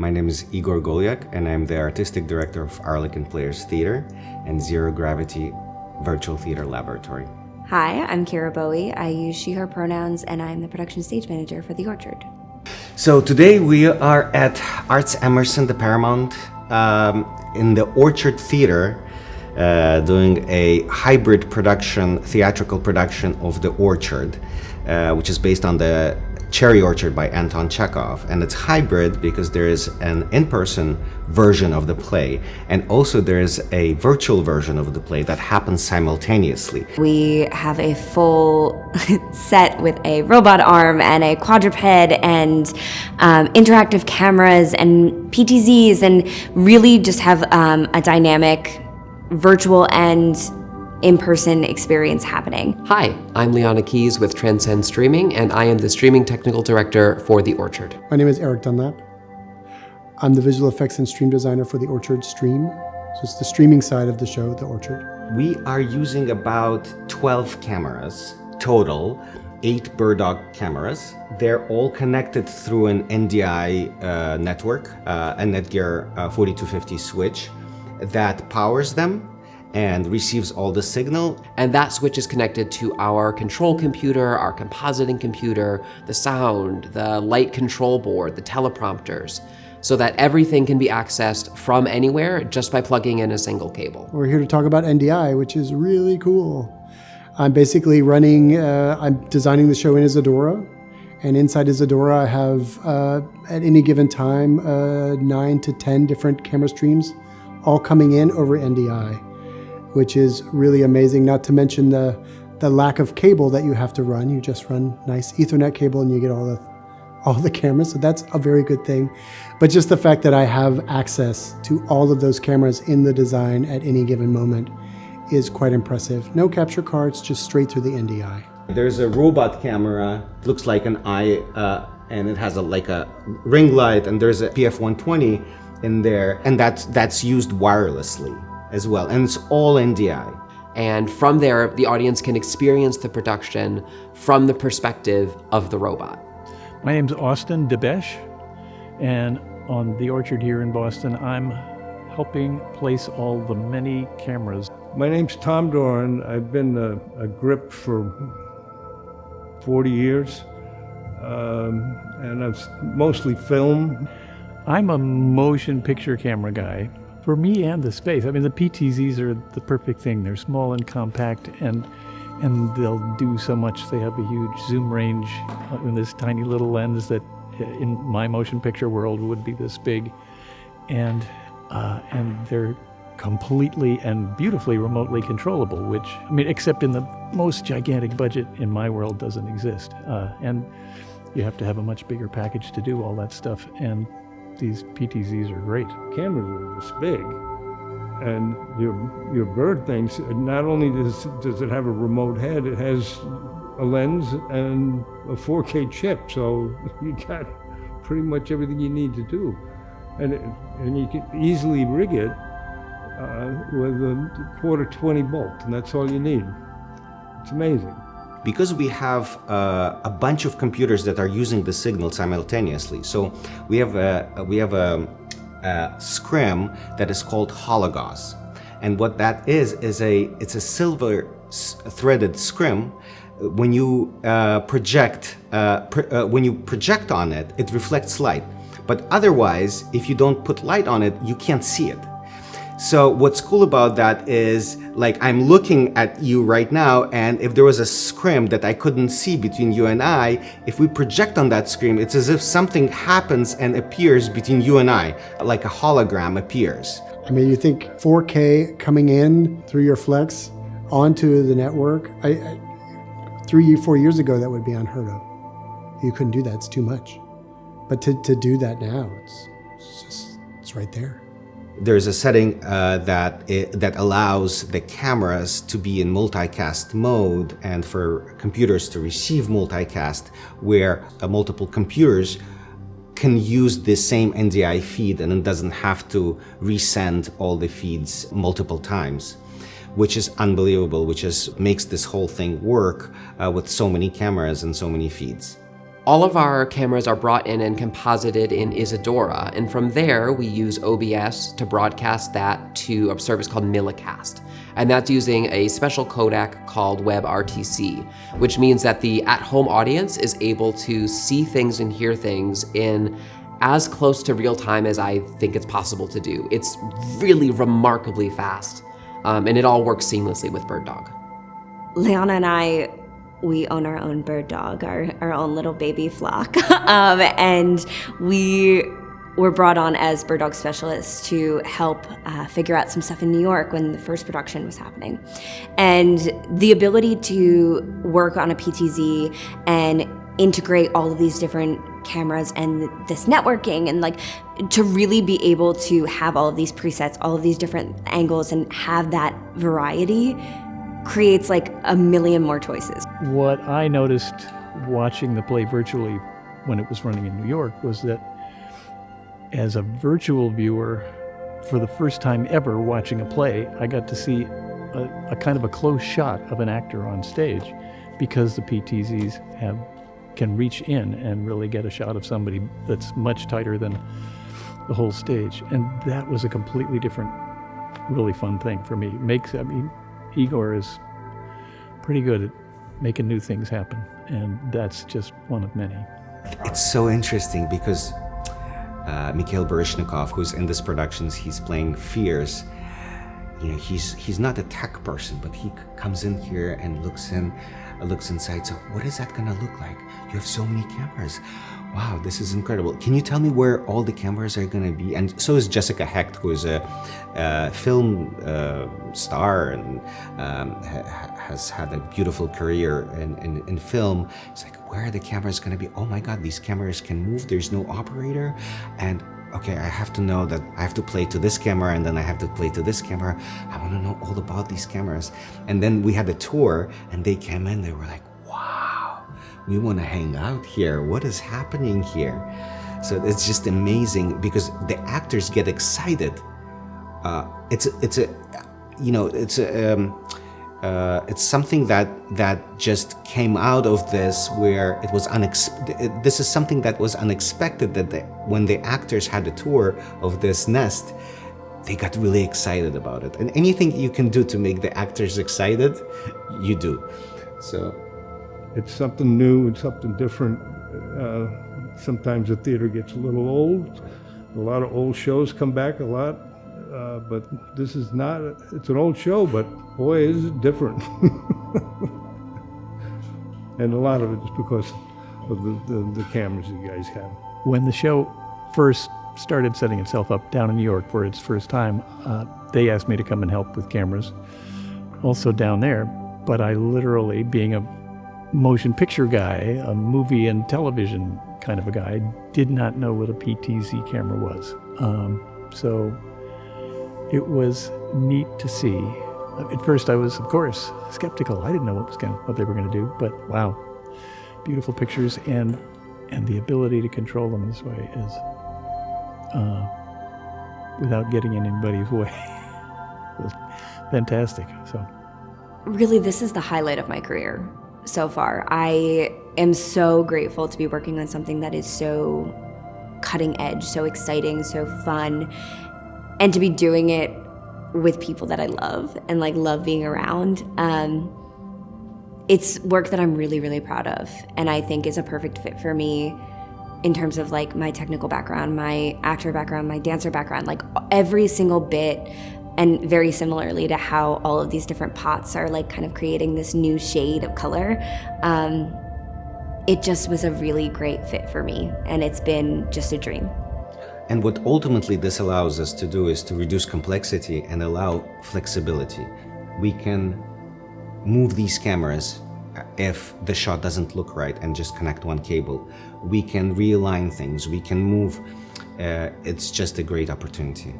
My name is Igor Golyak, and I'm the Artistic Director of Arlequin Players Theater and Zero Gravity Virtual Theater Laboratory. Hi, I'm Kira Bowie. I use she, her pronouns, and I'm the production stage manager for The Orchard. So today we are at Arts Emerson, the Paramount, in the Orchard Theater, doing a hybrid production, theatrical production of The Orchard, which is based on the Cherry Orchard by Anton Chekhov. And it's hybrid because there is an in-person version of the play, and also there is a virtual version of the play that happens simultaneously. We have a full set with a robot arm and a quadruped and interactive cameras and PTZs, and really just have a dynamic virtual and in-person experience happening. Hi, I'm Liana Keys with Transcend Streaming, and I am the Streaming Technical Director for The Orchard. My name is Eric Dunlap. I'm the visual effects and stream designer for The Orchard Stream. So it's the streaming side of the show, The Orchard. We are using about 12 cameras total, 8 Burdock cameras. They're all connected through an NDI network, a Netgear 4250 switch that powers them and receives all the signal. And that switch is connected to our control computer, our compositing computer, the sound, the light control board, the teleprompters, so that everything can be accessed from anywhere just by plugging in a single cable. We're here to talk about NDI, which is really cool. I'm basically running, I'm designing the show in Isadora, and inside Isadora I have, at any given time, 9 to 10 different camera streams, all coming in over NDI, which is really amazing, not to mention the lack of cable that you have to run. You just run nice Ethernet cable and you get all the cameras, so that's a very good thing. But just the fact that I have access to all of those cameras in the design at any given moment is quite impressive. No capture cards, just straight through the NDI. There's a robot camera, looks like an eye, and it has like a ring light, and there's a PF120 in there, and that's used wirelessly as well, and it's all NDI. And from there, the audience can experience the production from the perspective of the robot. My name's Austin Debesh, and on The Orchard here in Boston, I'm helping place all the many cameras. My name's Tom Doran. I've been a grip for 40 years, and I've mostly film. I'm a motion picture camera guy. For me and the space, I mean, the PTZs are the perfect thing. They're small and compact, and they'll do so much. They have a huge zoom range in this tiny little lens that in my motion picture world would be this big. And they're completely and beautifully remotely controllable, which, I mean, except in the most gigantic budget in my world doesn't exist. And you have to have a much bigger package to do all that stuff. And these PTZs are great. Cameras are this big, and your bird thinks not only does it have a remote head, it has a lens and a 4K chip, so you got pretty much everything you need to do, and you can easily rig it with a quarter 20 bolt, and that's all you need. It's amazing. Because we have a bunch of computers that are using the signal simultaneously, so we have a scrim that is called Hologos, and what that is it's a silver threaded scrim. When you project on it, it reflects light, but otherwise, if you don't put light on it, you can't see it. So what's cool about that is, like, I'm looking at you right now, and if there was a scrim that I couldn't see between you and I, if we project on that scrim, it's as if something happens and appears between you and I, like a hologram appears. I mean, you think 4K coming in through your Flex onto the network, 3-4 years ago, that would be unheard of. You couldn't do that, it's too much. But to do that now, it's right there. There's a setting that allows the cameras to be in multicast mode and for computers to receive multicast, where multiple computers can use the same NDI feed and it doesn't have to resend all the feeds multiple times, which is unbelievable, which makes this whole thing work with so many cameras and so many feeds. All of our cameras are brought in and composited in Isadora, and from there we use OBS to broadcast that to a service called Millicast. And that's using a special codec called WebRTC, which means that the at-home audience is able to see things and hear things in as close to real time as I think it's possible to do. It's really remarkably fast, and it all works seamlessly with BirdDog. Leona and I, we own our own bird dog, our own little baby flock. And we were brought on as bird dog specialists to help figure out some stuff in New York when the first production was happening. And the ability to work on a PTZ and integrate all of these different cameras and this networking and like to really be able to have all of these presets, all of these different angles and have that variety creates like a million more choices. What I noticed watching the play virtually when it was running in New York was that as a virtual viewer, for the first time ever watching a play, I got to see a kind of a close shot of an actor on stage because the PTZs can reach in and really get a shot of somebody that's much tighter than the whole stage. And that was a completely different, really fun thing for me. Igor is pretty good at making new things happen, and that's just one of many. It's so interesting because Mikhail Baryshnikov, who's in this productions, he's playing Fears. You know, he's not a tech person, but he comes in here and looks inside. So what is that gonna look like? You have so many cameras. Wow, this is incredible. Can you tell me where all the cameras are gonna be? And so is Jessica Hecht, who is a film star and has had a beautiful career in film. It's like, where are the cameras gonna be? Oh my God, these cameras can move. There's no operator. And okay, I have to know that I have to play to this camera and then I have to play to this camera. I want to know all about these cameras. And then we had a tour and they came in, they were like, wow, we want to hang out here. What is happening here? So it's just amazing because the actors get excited. It's something that just came out of this where it was unexpected. This is something that was unexpected, that when the actors had a tour of this nest, they got really excited about it. And anything you can do to make the actors excited, you do. So It's something new and something different. Sometimes the theater gets a little old. A lot of old shows come back a lot. But this is not, it's an old show, but boy, is it different. And a lot of it is because of the cameras you guys have. When the show first started setting itself up down in New York for its first time, they asked me to come and help with cameras, also down there. But I literally, being a motion picture guy, a movie and television kind of a guy, did not know what a PTZ camera was. So it was neat to see. At first I was, of course, skeptical. I didn't know what they were going to do, but wow, beautiful pictures and the ability to control them this way is without getting in anybody's way was fantastic. So really, this is the highlight of my career so far. I am so grateful to be working on something that is so cutting edge, so exciting, so fun, and to be doing it with people that I love and like love being around. It's work that I'm really, really proud of, and I think is a perfect fit for me in terms of like my technical background, my actor background, my dancer background, like every single bit. And very similarly to how all of these different pots are like kind of creating this new shade of color, it just was a really great fit for me, and it's been just a dream. And what ultimately this allows us to do is to reduce complexity and allow flexibility. We can move these cameras if the shot doesn't look right and just connect one cable. We can realign things, we can move. It's just a great opportunity.